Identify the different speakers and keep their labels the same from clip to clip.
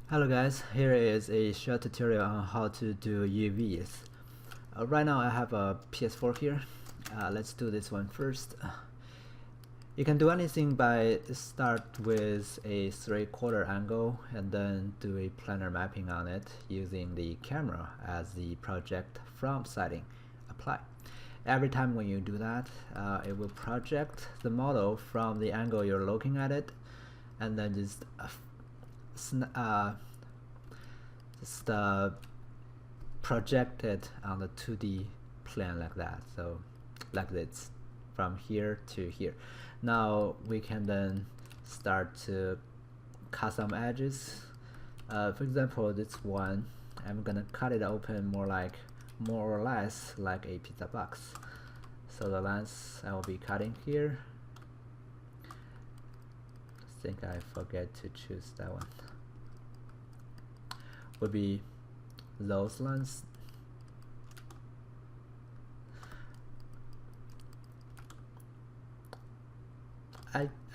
Speaker 1: Hello guys, here is a short tutorial on how to do UVs. Right now I have a PS4 here. Let's do this one first. You can do anything by start with a 3/4 angle and then do a planar mapping on it using the camera as the project from setting. Apply. Every time when you do that, it will project the model from the angle you're looking at it, and then just project it on the 2D plane like that. So like this, from here to here. Now we can then start to cut some edges. For example, this one, I'm gonna cut it open more or less like a pizza box. So the lines I will be cutting here. I think I forget to choose that one. Would be those lines.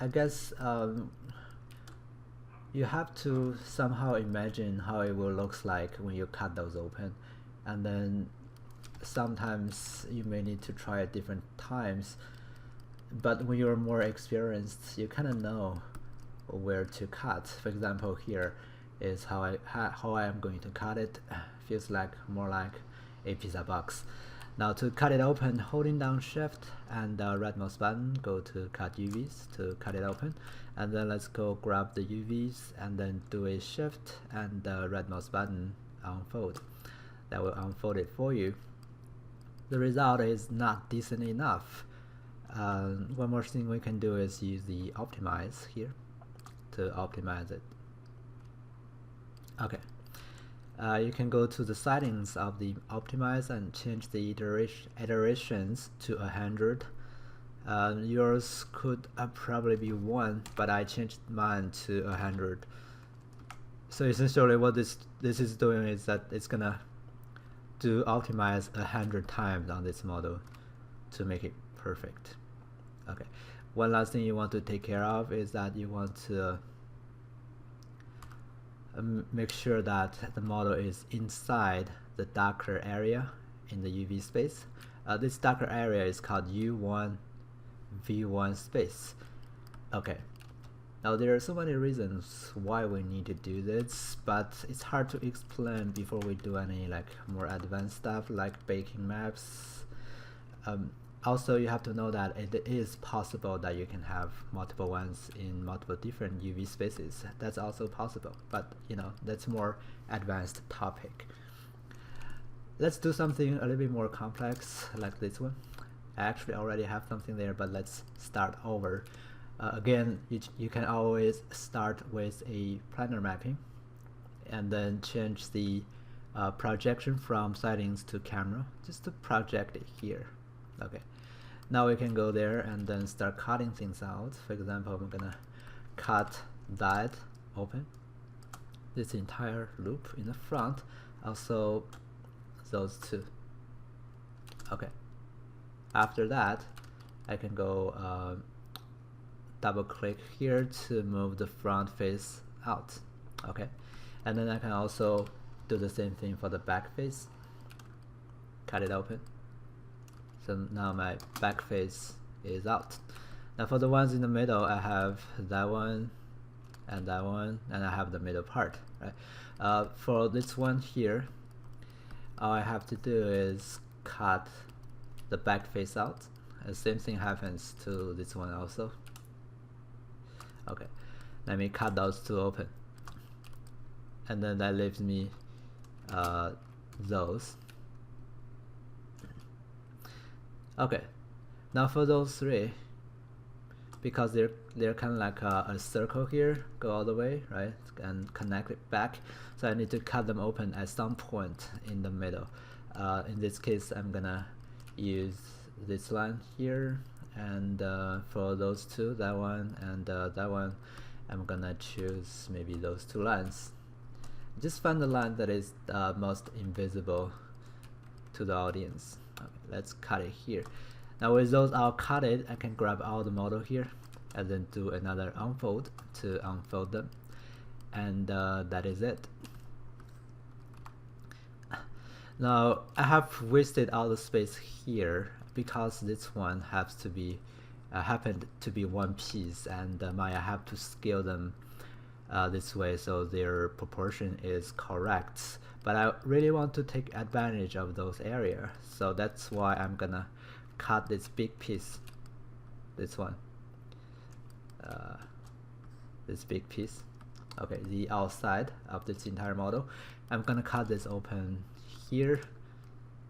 Speaker 1: I guess you have to somehow imagine how it will look like when you cut those open, and then sometimes you may need to try at different times, but when you're more experienced you kind of know where to cut. For example, here is how I am going to cut it. Feels like more like a pizza box. Now to cut it open, holding down shift and right mouse button, go to cut UVs to cut it open, and then let's go grab the UVs and then do a shift and right mouse button unfold. That will unfold it for you. The result is not decent enough. One more thing we can do is use the optimize here to optimize it. Okay, you can go to the settings of the optimize and change the iterations to 100. Yours could probably be 1, but I changed mine to 100. So essentially what this is doing is that it's gonna do optimize 100 times on this model to make it perfect. Okay, one last thing you want to take care of is that you want to make sure that the model is inside the darker area in the UV space. This darker area is called U1 V1 space. Okay, now there are so many reasons why we need to do this, but it's hard to explain before we do any more advanced stuff like baking maps. Also, you have to know that it is possible that you can have multiple ones in multiple different UV spaces. That's also possible, but that's more advanced topic. Let's do something a little bit more complex like this one. I actually already have something there, but let's start over. Again, you can always start with a planar mapping and then change the projection from settings to camera just to project it here. Okay, now we can go there and then start cutting things out. For example, I'm gonna cut that open, this entire loop in the front, also those two. Okay, after that I can go double click here to move the front face out. Okay, and then I can also do the same thing for the back face, cut it open. So now my back face is out. Now for the ones in the middle, I have that one, and I have the middle part. Right? For this one here, all I have to do is cut the back face out. The same thing happens to this one also. Okay, let me cut those two open, and then that leaves me those. Okay, now for those three, because they're kind of like a circle here, go all the way, right, and connect it back. So I need to cut them open at some point in the middle. In this case, I'm gonna use this line here, and for those two, that one and that one, I'm gonna choose maybe those two lines. Just find the line that is most invisible to the audience. Okay, let's cut it here. Now with those all cut it, I can grab all the model here and then do another unfold to unfold them. and that is it. Now I have wasted all the space here because this one has to be happened to be one piece, and I have to scale them this way so their proportion is correct. But I really want to take advantage of those areas, so that's why I'm gonna cut this big piece, this one, this big piece. Okay, the outside of this entire model. I'm gonna cut this open here,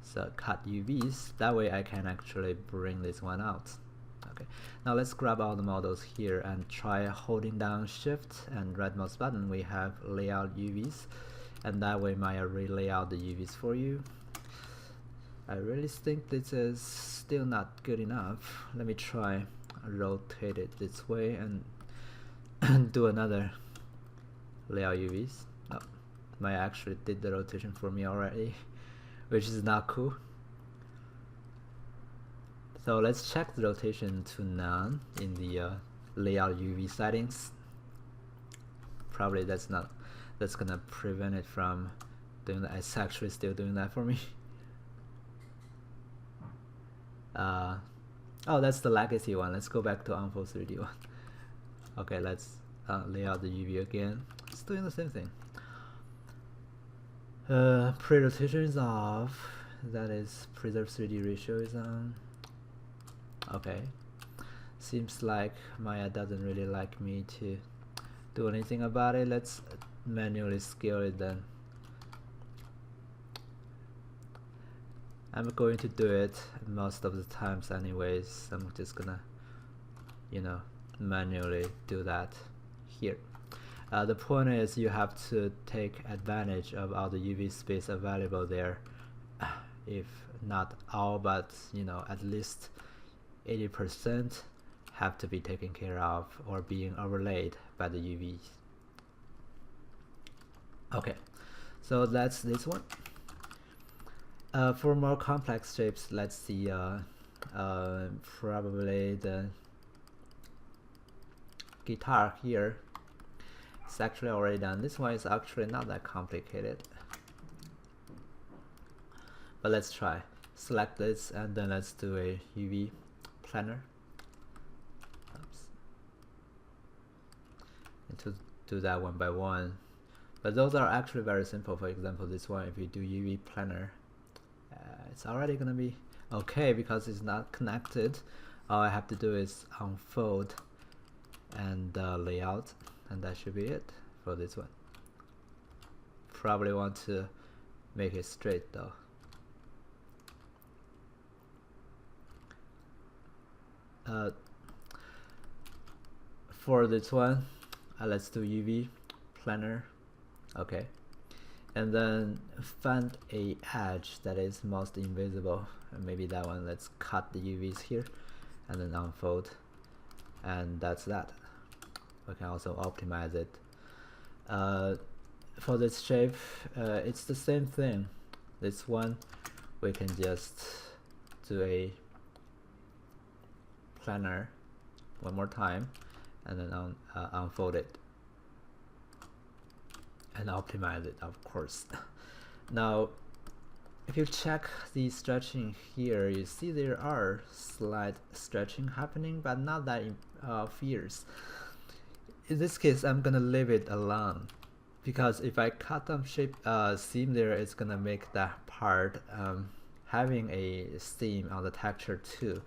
Speaker 1: so cut UVs, that way I can actually bring this one out. Okay, now let's grab all the models here and try holding down shift and right mouse button. We have layout UVs, and that way Maya relay out the UVs for you. I really think this is still not good enough. Let me try rotate it this way and do another layout UVs. Oh, Maya actually did the rotation for me already, which is not cool. So let's check the rotation to none in the layout UV settings. Probably that's gonna prevent it from doing that. It's actually still doing that for me. Oh, that's the legacy one. Let's go back to Unfold 3D one. Okay, let's lay out the UV again. It's doing the same thing. Pre-rotation is off. That is, preserve 3D ratio is on. Okay, seems like Maya doesn't really like me to do anything about it. Let's manually scale it then. I'm going to do it most of the times anyways. I'm just gonna, you know, manually do that here. The point is you have to take advantage of all the UV space available there, if not all, but you know, at least 80% have to be taken care of or being overlaid by the UVs. Okay, so that's this one. For more complex shapes, let's see, probably the guitar here. It's actually already done. This one is actually not that complicated. But let's try. Select this and then let's do a UV planar. Oops. And to do that one by one. But those are actually very simple. For example, this one, if you do UV planar, it's already gonna be okay because it's not connected. All I have to do is unfold and layout, and that should be it for this one. Probably want to make it straight though. For this one, let's do UV planar. Okay, and then find a edge that is most invisible, and maybe that one. Let's cut the UVs here and then unfold, and that's that. We can also optimize it. For this shape, it's the same thing. This one we can just do a planar one more time and then unfold it and optimize it, of course. Now if you check the stretching here, you see there are slight stretching happening, but not that fierce. In this case, I'm gonna leave it alone, because if I cut some shape seam there, it's gonna make that part having a seam on the texture too.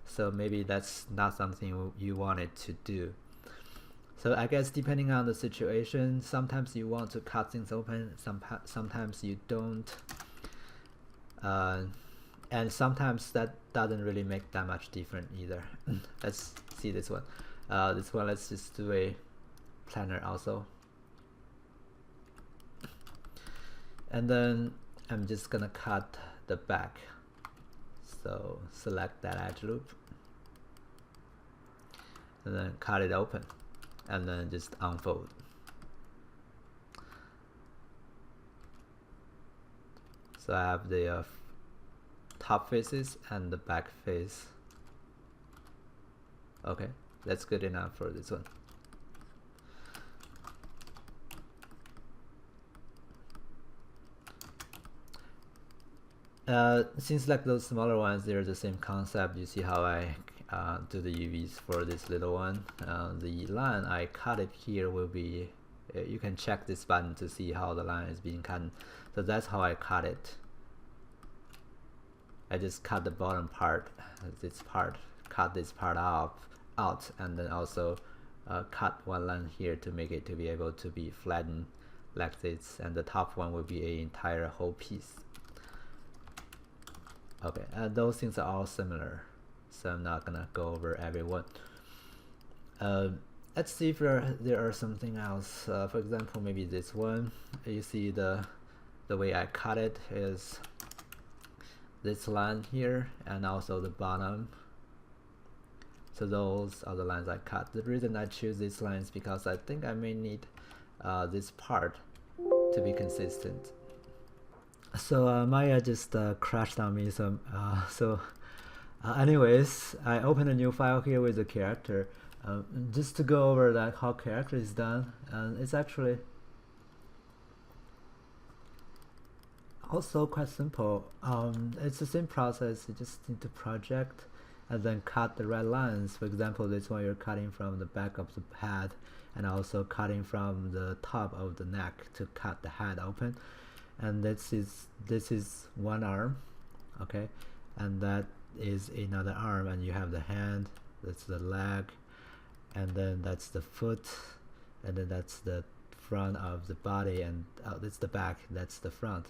Speaker 1: So maybe that's not something you wanted to do. So I guess depending on the situation, sometimes you want to cut things open, sometimes you don't, and sometimes that doesn't really make that much difference either. Let's see this one. This one, let's just do a planar also, and then I'm just gonna cut the back. So select that edge loop and then cut it open and then just unfold. So I have the top faces and the back face. Okay, that's good enough for this one. Since like those smaller ones, they're the same concept. You see how I do the UVs for this little one. The line I cut it here will be, you can check this button to see how the line is being cut. So that's how I cut it. I just cut the bottom part, cut this part out, and then also cut one line here to make it to be able to be flattened like this, and the top one will be an entire whole piece. Okay, those things are all similar, so I'm not gonna go over every one. Let's see if there are something else. For example, maybe this one. You see the way I cut it is this line here, and also the bottom. So those are the lines I cut. The reason I choose this line is because I think I may need this part to be consistent. So Maya just crashed on me. Anyways, I opened a new file here with the character, just to go over like how character is done, and it's actually also quite simple. It's the same process. You just need to project and then cut the red lines. For example, this one you're cutting from the back of the head, and also cutting from the top of the neck to cut the head open. And this is one arm, okay, and that is another arm, and you have the hand, that's the leg, and then that's the foot, and then that's the front of the body, and that's the back, that's the front.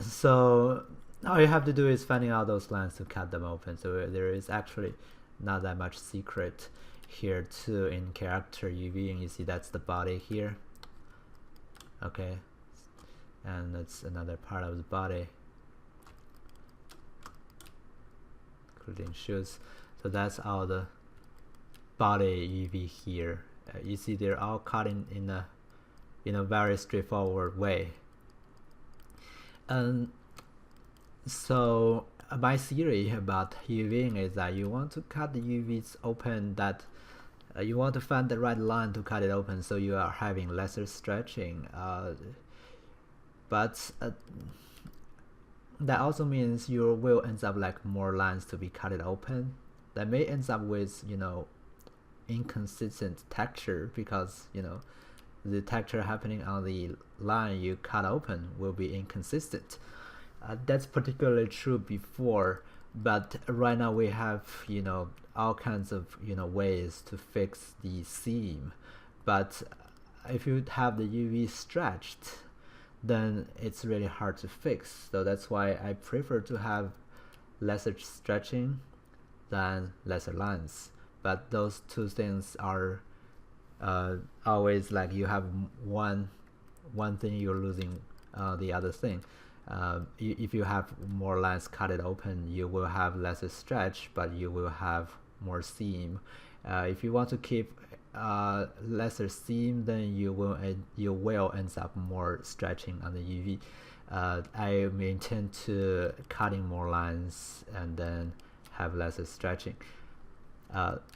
Speaker 1: So all you have to do is finding out those lines to cut them open. So there is actually not that much secret here too in character UV, and you see that's the body here, okay, and that's another part of the body, including shoes. So that's all the body UV here. You see they're all cut in a very straightforward way. And so my theory about UVing is that you want to cut the UVs open, that you want to find the right line to cut it open, so you are having lesser stretching. But that also means you will end up like more lines to be cut it open. That may end up with inconsistent texture, because the texture happening on the line you cut open will be inconsistent. That's particularly true before, but right now we have all kinds of ways to fix the seam. But if you have the UV stretched, then it's really hard to fix. So that's why I prefer to have lesser stretching than lesser lines. But those two things are always like you have one thing, you're losing the other thing. If you have more lines cut it open, you will have lesser stretch, but you will have more seam. If you want to keep lesser seam, then you will end up more stretching on the UV. I intend to cutting more lines and then have lesser stretching.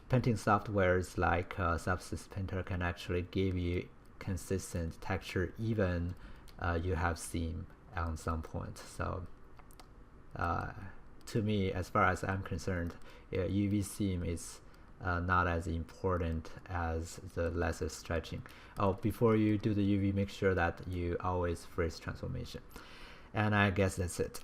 Speaker 1: Painting softwares like Substance Painter can actually give you consistent texture even you have seam on some point. So to me, as far as I'm concerned, UV seam is not as important as the lesser stretching. Oh, before you do the UV, make sure that you always freeze transformation. And I guess that's it.